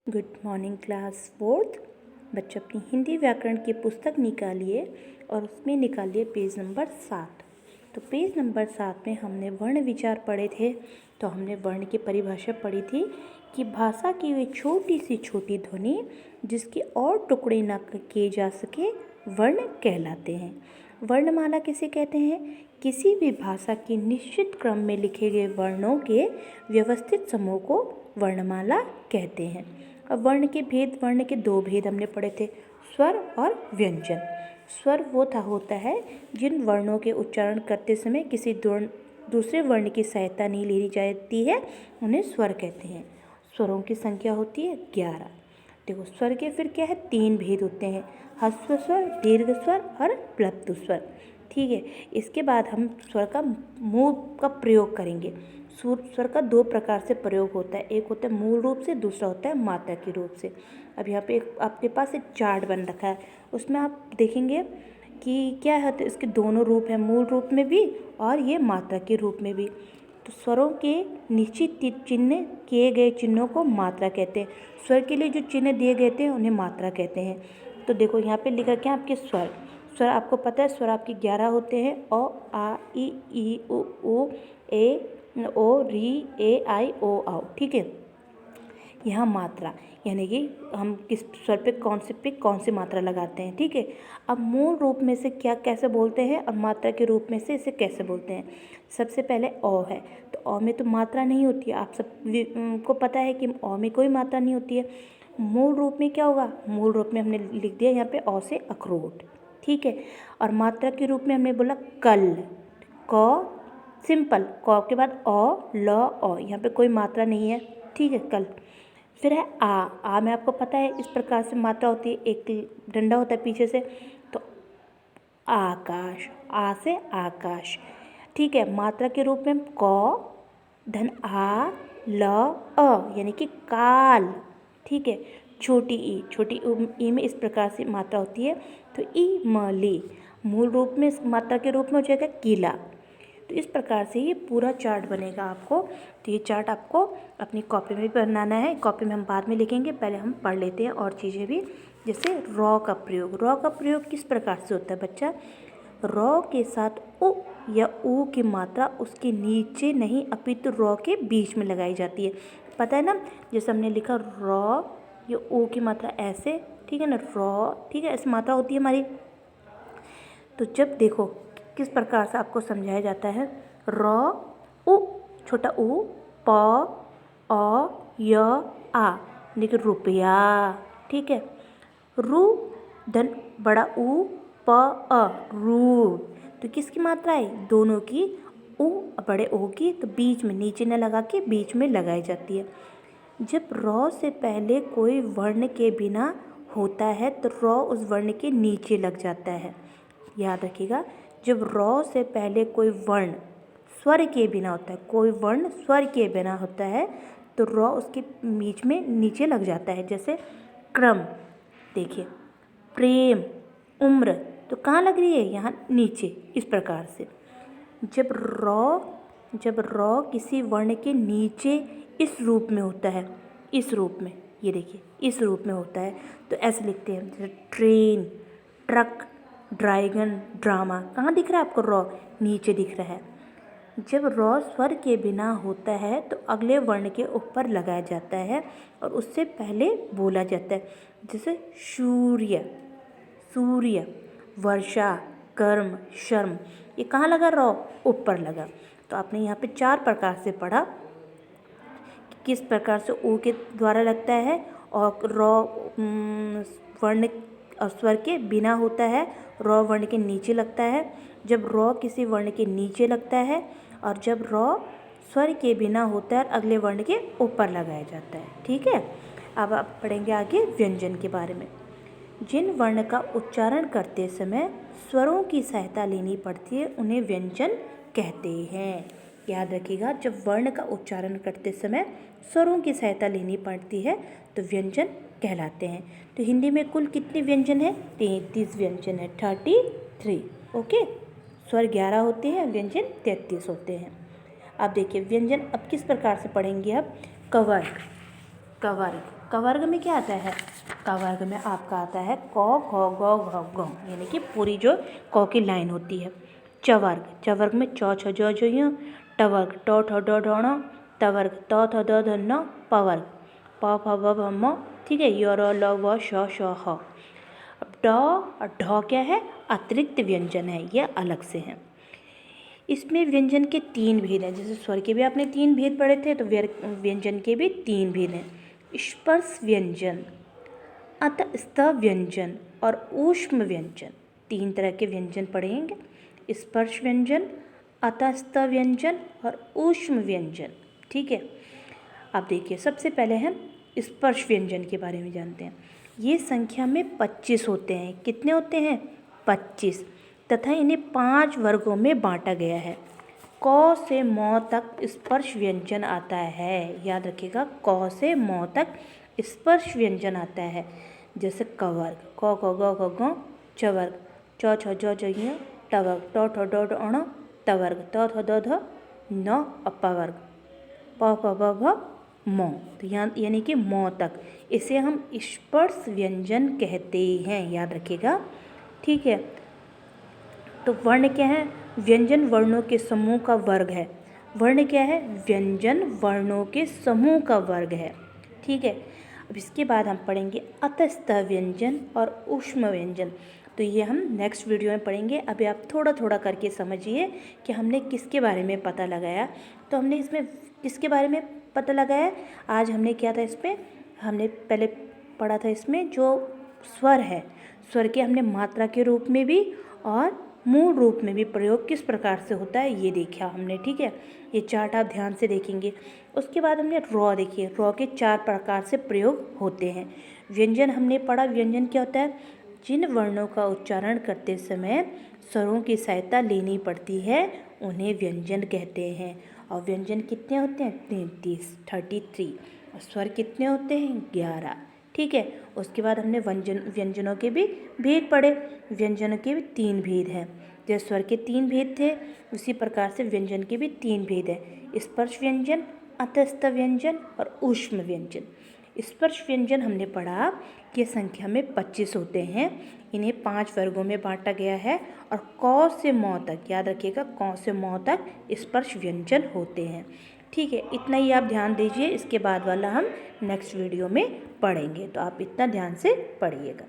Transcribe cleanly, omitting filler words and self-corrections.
Good morning class fourth. बच्चे अपनी हिंदी व्याकरण की पुस्तक निकालिए और उसमें निकालिए पेज नंबर 7। तो पेज नंबर 7 में हमने वर्ण विचार पढ़े थे। तो हमने वर्ण की परिभाषा पढ़ी थी कि भाषा की वे छोटी सी छोटी ध्वनि जिसके और टुकड़े न किए जा सके वर्ण कहलाते हैं। वर्णमाला किसे कहते हैं? किसी भी भाषा के निश्चित क्रम में लिखे गए वर्णों के व्यवस्थित समूह को वर्णमाला कहते हैं। अब वर्ण के भेद, वर्ण के दो भेद हमने पढ़े थे, स्वर और व्यंजन। स्वर वो होता है जिन वर्णों के उच्चारण करते समय किसी दूसरे वर्ण की सहायता नहीं ली जाती है, उन्हें स्वर कहते हैं। स्वरों की संख्या होती है 11। देखो, स्वर के फिर क्या है, 3 भेद होते हैं, ह्रस्व स्वर, दीर्घ स्वर और प्लप्त स्वर। ठीक है, इसके बाद हम स्वर का मूल का प्रयोग करेंगे। स्वर का 2 प्रकार से प्रयोग होता है, एक होता है मूल रूप से, दूसरा होता है मात्रा के रूप से। अब यहाँ पे आपके पास एक चार्ट बन रखा है, उसमें आप देखेंगे कि क्या है, तो इसके दोनों रूप हैं, मूल रूप में भी और ये मात्रा के रूप में भी। तो स्वरों के निश्चित चिन्ह किए गए चिन्हों को मात्रा कहते हैं। स्वर के लिए जो चिन्ह दिए गए थे उन्हें मात्रा कहते हैं। तो देखो यहाँ पे लिखा क्या, आपके स्वर। स्वर आपको पता है, स्वर आपके 11 होते हैं, अ, आ, ई, उ, ए, ओ, री, ए, आई, ओ, आओ। ठीक है, यहाँ मात्रा यानी कि हम किस स्वर पे कौन सी मात्रा लगाते हैं। ठीक है, अब मूल रूप में से क्या कैसे बोलते हैं और मात्रा के रूप में से इसे कैसे बोलते हैं। सबसे पहले अ है, तो अ में तो मात्रा नहीं होती है, आप सब को पता है कि अ में कोई मात्रा नहीं होती है। मूल रूप में क्या होगा, मूल रूप में हमने लिख दिया यहाँ पे अ से अखरोट। ठीक है, और मात्रा के रूप में हमने बोला कल, क सिंपल, क के बाद अ, ल, अ, यहाँ पे कोई मात्रा नहीं है। ठीक है, कल। फिर है आ में आपको पता है इस प्रकार से मात्रा होती है, एक डंडा होता है पीछे से, तो आकाश, आ से आकाश। ठीक है, मात्रा के रूप में क धन आ, ल, अ यानी कि काल। ठीक है, छोटी ई में इस प्रकार से मात्रा होती है, तो ई, म, ली। मूल रूप में इस मात्रा के रूप में हो जाएगा किला। तो इस प्रकार से ये पूरा चार्ट बनेगा आपको। तो ये चार्ट आपको अपनी कॉपी में भी बनाना है, कॉपी में हम बाद में लिखेंगे, पहले हम पढ़ लेते हैं और चीज़ें भी। जैसे रॉ का प्रयोग, रॉ का प्रयोग किस प्रकार से होता है बच्चा? रॉ के साथ उ या ऊ की मात्रा उसके नीचे नहीं अपितु रॉ के बीच में लगाई जाती है। पता है ना, जैसे हमने लिखा रॉ, ये ऊ की मात्रा ऐसे, ठीक है ना, रॉ। ठीक है, ऐसी मात्रा होती है हमारी। तो जब देखो किस प्रकार से आपको समझाया जाता है, रॉ, उ, छोटा ऊ, प, अ, य, आ, देखिए रुपया। ठीक है, रू, धन बड़ा ऊ, प, अ, रू। तो किसकी मात्रा है? दोनों की, उ बड़े ओ की, तो बीच में, नीचे न लगा के बीच में लगाई जाती है। जब रॉ से पहले कोई वर्ण के बिना होता है तो रॉ उस वर्ण के नीचे लग जाता है। याद रखिएगा, जब रॉ से पहले कोई वर्ण स्वर के बिना होता है, कोई वर्ण स्वर के बिना होता है, तो रॉ उसके बीच में नीचे लग जाता है। जैसे क्रम, देखिए, प्रेम, उम्र, तो कहाँ लग रही है? यहाँ नीचे, इस प्रकार से। जब रॉ किसी वर्ण के नीचे इस रूप में होता है, इस रूप में, ये देखिए इस रूप में होता है, तो ऐसे लिखते हैं, जैसे ट्रेन, ट्रक, ड्रैगन, ड्रामा। कहाँ दिख रहा है आपको? रॉ नीचे दिख रहा है। जब रॉ स्वर के बिना होता है तो अगले वर्ण के ऊपर लगाया जाता है और उससे पहले बोला जाता है। जैसे सूर्य, सूर्य, वर्षा, कर्म, शर्म, ये कहाँ लगा? रॉ ऊपर लगा। तो आपने यहाँ पे 4 प्रकार से पढ़ा कि किस प्रकार से ऊ के द्वारा लगता है, और रॉ वर्ण स्वर के बिना होता है, रॉ वर्ण के नीचे लगता है, जब रॉ किसी वर्ण के नीचे लगता है, और जब रॉ स्वर के बिना होता है अगले वर्ण के ऊपर लगाया जाता है। ठीक है, अब आप पढ़ेंगे आगे व्यंजन के बारे में। जिन वर्ण का उच्चारण करते समय स्वरों की सहायता लेनी पड़ती है उन्हें व्यंजन कहते हैं। याद रखिएगा, जब वर्ण का उच्चारण करते समय स्वरों की सहायता लेनी पड़ती है तो व्यंजन कहलाते हैं। तो हिंदी में कुल कितने व्यंजन हैं? 33 व्यंजन है, 33। ओके, स्वर 11 होते हैं, व्यंजन 33 होते हैं। अब देखिए व्यंजन अब किस प्रकार से पढ़ेंगे। अब कवर्ग, कवर्ग, क वर्ग में क्या आता है? क वर्ग में आपका आता है क ख ग घ घ, यानी कि पूरी जो क की लाइन होती है। च वर्ग में च छ ज झ य, ट वर्ग ट ठ ड ढ ण, त वर्ग त थ द ध न, प वर्ग प फ ब भ म, ठीक है, य र ल व श ह। अब ड और ढ क्या है? अतिरिक्त व्यंजन है, यह अलग से है। इसमें व्यंजन के 3 भेद हैं। जैसे स्वर के भी आपने 3 भेद पढ़े थे, तो व्यंजन के भी 3 भेद हैं। स्पर्श व्यंजन, अतःस्थ व्यंजन और ऊष्म व्यंजन। 3 तरह के व्यंजन पढ़ेंगे, स्पर्श व्यंजन, अतःस्थ व्यंजन और ऊष्म व्यंजन, ठीक है। अब देखिए, सबसे पहले हम स्पर्श व्यंजन के बारे में जानते हैं। ये संख्या में 25 होते हैं। कितने होते हैं? 25, तथा इन्हें 5 वर्गों में बांटा गया है। क से म तक स्पर्श व्यंजन आता है, याद रखिएगा, क से म तक स्पर्श व्यंजन आता है। जैसे क वर्ग क ख ग घ घ, च वर्ग च छ ज झ ञ, ट वर्ग ट ठ ड ढ ण, त वर्ग त थ द ध न, और प वर्ग प फ ब भ म। तो यहाँ यानी कि म तक, इसे हम स्पर्श व्यंजन कहते हैं, याद रखिएगा, ठीक है। तो वर्ण क्या है? व्यंजन वर्णों के समूह का वर्ग है। वर्ण क्या है? व्यंजन वर्णों के समूह का वर्ग है, ठीक है। अब इसके बाद हम पढ़ेंगे अतःस्थ व्यंजन और ऊष्म व्यंजन। तो ये हम नेक्स्ट वीडियो में पढ़ेंगे। अभी आप थोड़ा थोड़ा करके समझिए कि हमने किसके बारे में पता लगाया। तो हमने इसमें किसके बारे में पता लगाया? आज हमने क्या था इसमें? हमने पहले पढ़ा था इसमें जो स्वर है, स्वर के हमने मात्रा के रूप में भी और मूल रूप में भी प्रयोग किस प्रकार से होता है ये देखा हमने, ठीक है। ये चार्ट आप ध्यान से देखेंगे। उसके बाद हमने रॉ देखिए, रॉ के 4 प्रकार से प्रयोग होते हैं। व्यंजन हमने पढ़ा, व्यंजन क्या होता है? जिन वर्णों का उच्चारण करते समय स्वरों की सहायता लेनी पड़ती है उन्हें व्यंजन कहते हैं। और व्यंजन कितने होते हैं? 33। और स्वर कितने होते हैं? 11, ठीक है। उसके बाद हमने व्यंजनों के भी भेद पढ़े। व्यंजनों के भी 3 भेद हैं। जैसे स्वर के 3 भेद थे, उसी प्रकार से व्यंजन के भी 3 भेद हैं। स्पर्श व्यंजन, अतःस्थ व्यंजन और ऊष्म व्यंजन। स्पर्श व्यंजन हमने पढ़ा कि संख्या में 25 होते हैं। इन्हें 5 वर्गों में बांटा गया है और क से म तक, याद रखिएगा, क से म तक स्पर्श व्यंजन होते हैं, ठीक है। इतना ही आप ध्यान दीजिए। इसके बाद वाला हम नेक्स्ट वीडियो में पढ़ेंगे, तो आप इतना ध्यान से पढ़िएगा।